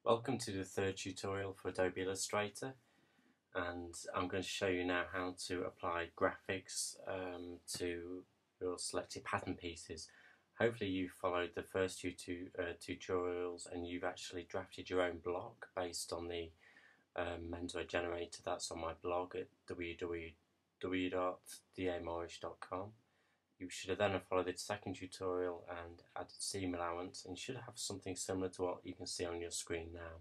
Welcome to the third tutorial for Adobe Illustrator, and I'm going to show you now how to apply graphics to your selected pattern pieces. Hopefully you followed the first two tutorials and you've actually drafted your own blog based on the Mentor generator that's on my blog at www.damorish.com. You should have then followed the second tutorial and added seam allowance, and you should have something similar to what you can see on your screen now.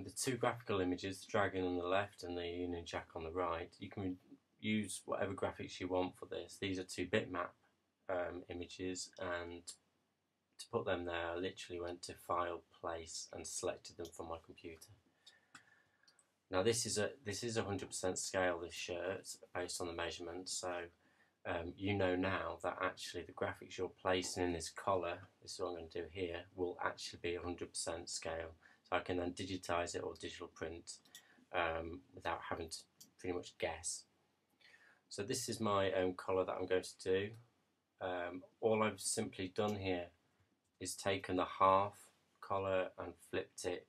The two graphical images, the dragon on the left and the Union Jack on the right, you can use whatever graphics you want for this. These are two bitmap images, and to put them there I literally went to File, Place and selected them from my computer. Now this is 100% scale, this shirt, based on the measurements, so you know now that actually the graphics you're placing in this collar, this is what I'm going to do here, will actually be 100% scale. So I can then digitize it or digital print without having to pretty much guess. So this is my collar that I'm going to do. All I've simply done here is taken the half collar and flipped it,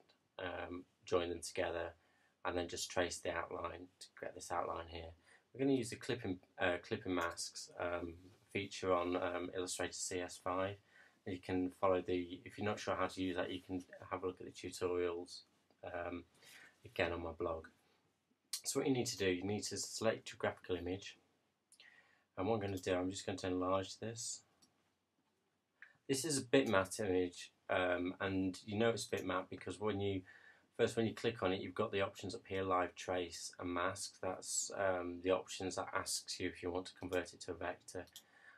joined them together, and then just traced the outline to get this outline here. We're going to use the clipping masks feature on Illustrator CS5. You can follow if you're not sure how to use that, you can have a look at the tutorials again on my blog. So what you need to do, you need to select your graphical image, and what I'm going to do, I'm just going to enlarge this. This is a bitmap image, and you know it's bitmap because when you click on it, you've got the options up here: live trace and mask. That's the options that asks you if you want to convert it to a vector.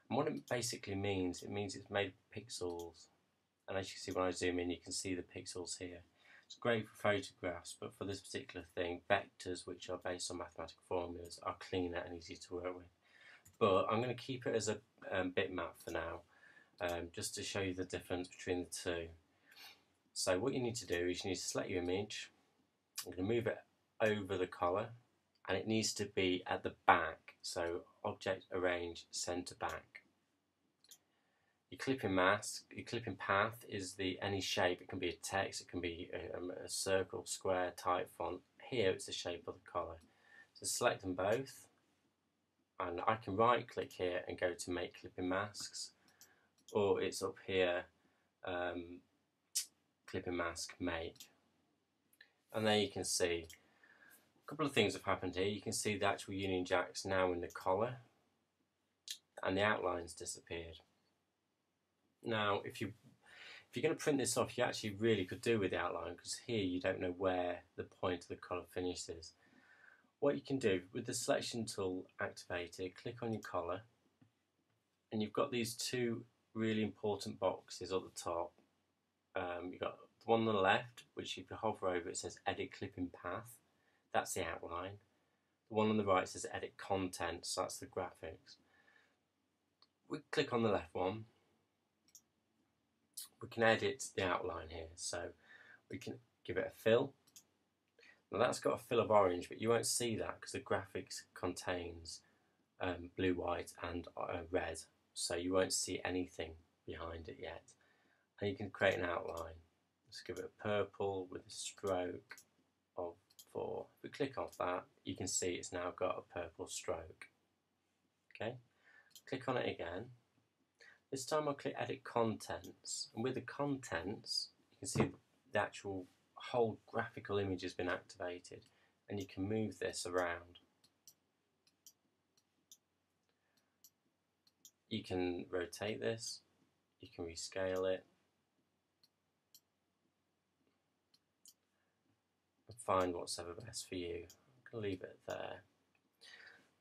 And what it basically means, it means it's made of pixels. And as you can see, when I zoom in, you can see the pixels here. It's great for photographs, but for this particular thing, vectors, which are based on mathematical formulas, are cleaner and easier to work with. But I'm going to keep it as a bitmap for now, just to show you the difference between the two. So what you need to do is you need to select your image. I'm going to move it over the collar, and it needs to be at the back. So object, arrange, center back. Your clipping mask, your clipping path is any shape. It can be a text, it can be a circle, square, type font. Here it's the shape of the collar. So select them both, and I can right click here and go to make clipping masks, or it's up here, clipping mask make. And there you can see a couple of things have happened here. You can see the actual Union Jack's now in the collar, and the outline's disappeared. Now, if you're going to print this off, you actually really could do with the outline, because here you don't know where the point of the collar finish is. What you can do with the selection tool activated, click on your collar, and you've got these two really important boxes at the top. You've got the one on the left, which if you hover over it says edit clipping path, that's the outline. The one on the right says edit content, so that's the graphics. We click on the left one, we can edit the outline here, so we can give it a fill. Now that's got a fill of orange, but you won't see that because the graphics contains blue, white and red, so you won't see anything behind it yet. And you can create an outline. Let's give it a purple with a stroke of 4. If we click off that, you can see it's now got a purple stroke. Okay, click on it again. This time I'll click Edit Contents, and with the contents, you can see the actual whole graphical image has been activated, and you can move this around. You can rotate this, you can rescale it, and find what's ever best for you. I'm going to leave it there.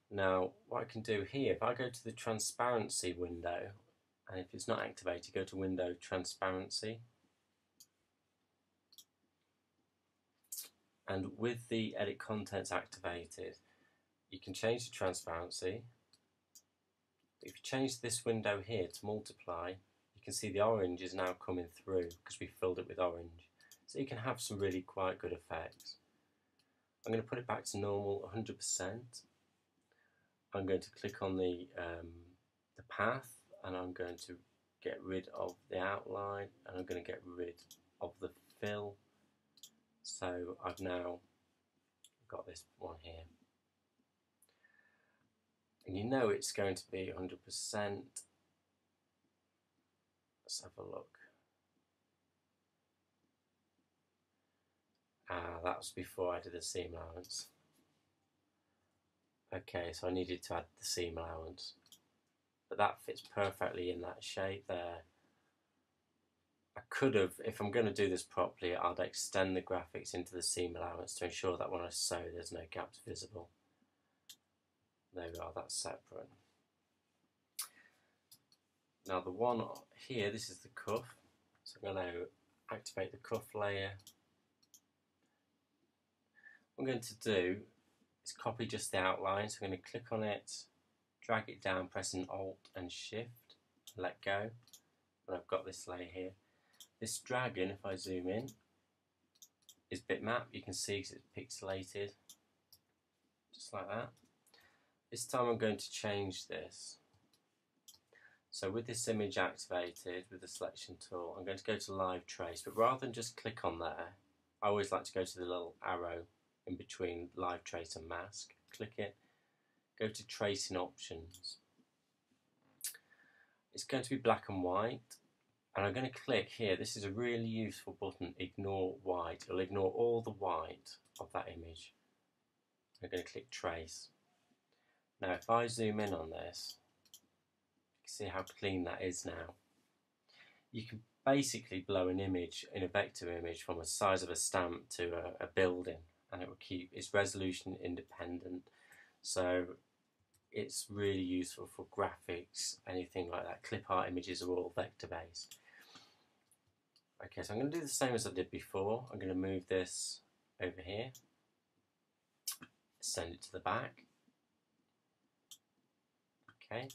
Now, what I can do here, if I go to the transparency window, and if it's not activated, go to Window, Transparency. And with the Edit Contents activated, you can change the transparency. If you change this window here to multiply, you can see the orange is now coming through because we filled it with orange. So you can have some really quite good effects. I'm going to put it back to normal, 100%. I'm going to click on the path, and I'm going to get rid of the outline, and I'm going to get rid of the fill. So I've now got this one here. And you know it's going to be 100%. Let's have a look. That was before I did the seam allowance. Okay, so I needed to add the seam allowance. But that fits perfectly in that shape there. I could have, if I'm going to do this properly, I'd extend the graphics into the seam allowance to ensure that when I sew there's no gaps visible. There we are, that's separate. Now the one here, this is the cuff. So I'm going to activate the cuff layer. What I'm going to do is copy just the outline. So I'm going to click on it, drag it down, pressing Alt and Shift, let go. And I've got this layer here. This dragon, if I zoom in, is bitmap. You can see it's pixelated, just like that. This time I'm going to change this. So with this image activated with the selection tool, I'm going to go to live trace, but rather than just click on there, I always like to go to the little arrow in between live trace and mask, click it, go to tracing options. It's going to be black and white, and I'm going to click here. This is a really useful button, ignore white. It'll ignore all the white of that image. I'm going to click trace. Now if I zoom in on this, you can see how clean that is now. You can basically blow an image in a vector image from the size of a stamp to a building, and it will keep its resolution independent. So it's really useful for graphics, anything like that. Clip art images are all vector based. Okay, so I'm going to do the same as I did before. I'm going to move this over here, send it to the back. Okay,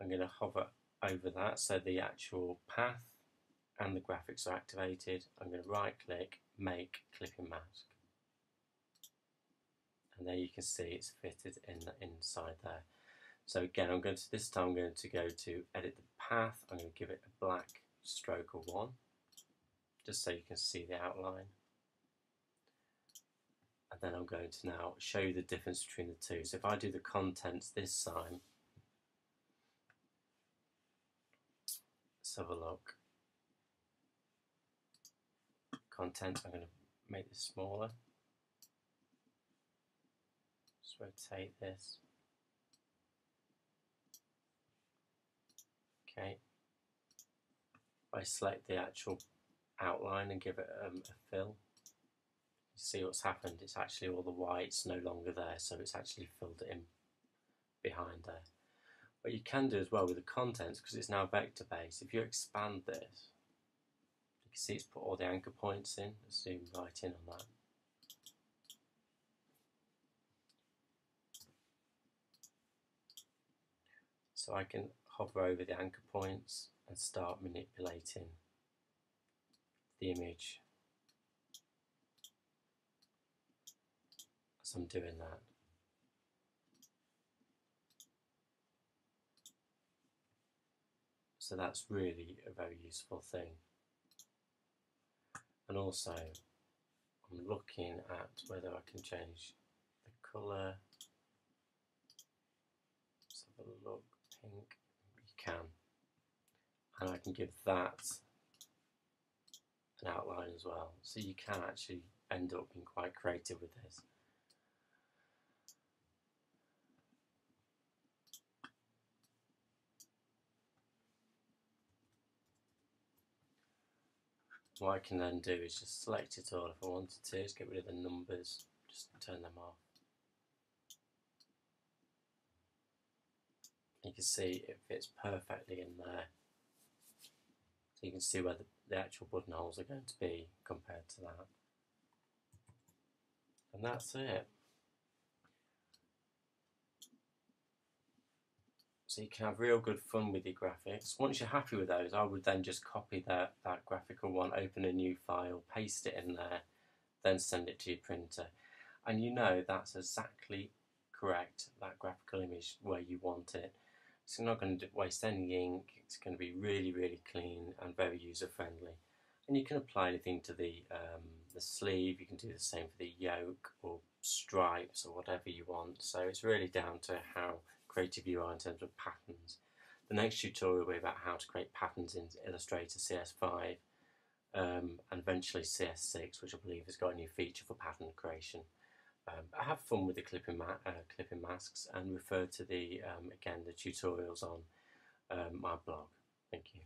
I'm going to hover over that so the actual path and the graphics are activated. I'm going to right click, make clipping mask. And there you can see it's fitted in the inside there. So again, this time I'm going to go to edit the path. I'm going to give it a black stroke of 1, just so you can see the outline. And then I'm going to now show you the difference between the two. So if I do the contents this time, let's have a look. Content, I'm going to make this smaller. Just rotate this. Okay. I select the actual outline and give it a fill. You see what's happened, it's actually all the white's no longer there, so it's actually filled it in behind there. What you can do as well with the contents, because it's now vector based, if you expand this, you can see it's put all the anchor points in. Let's zoom right in on that. So I can hover over the anchor points and start manipulating the image as I'm doing that. So that's really a very useful thing. And also, I'm looking at whether I can change the colour. Let's have a look. Pink. You can. And I can give that an outline as well. So you can actually end up being quite creative with this. What I can then do is just select it all if I wanted to, just get rid of the numbers, just turn them off. You can see it fits perfectly in there. So you can see where the actual buttonholes are going to be compared to that. And that's it. So you can have real good fun with your graphics. Once you're happy with those, I would then just copy that graphical one, open a new file, paste it in there, then send it to your printer. And you know that's exactly correct, that graphical image where you want it. It's not going to waste any ink, it's going to be really, really clean and very user friendly. And you can apply anything to the sleeve. You can do the same for the yoke or stripes or whatever you want. So it's really down to how creative you are in terms of patterns. The next tutorial will be about how to create patterns in Illustrator CS5 and eventually CS6, which I believe has got a new feature for pattern creation. Have fun with the clipping masks and refer to the again the tutorials on my blog. Thank you.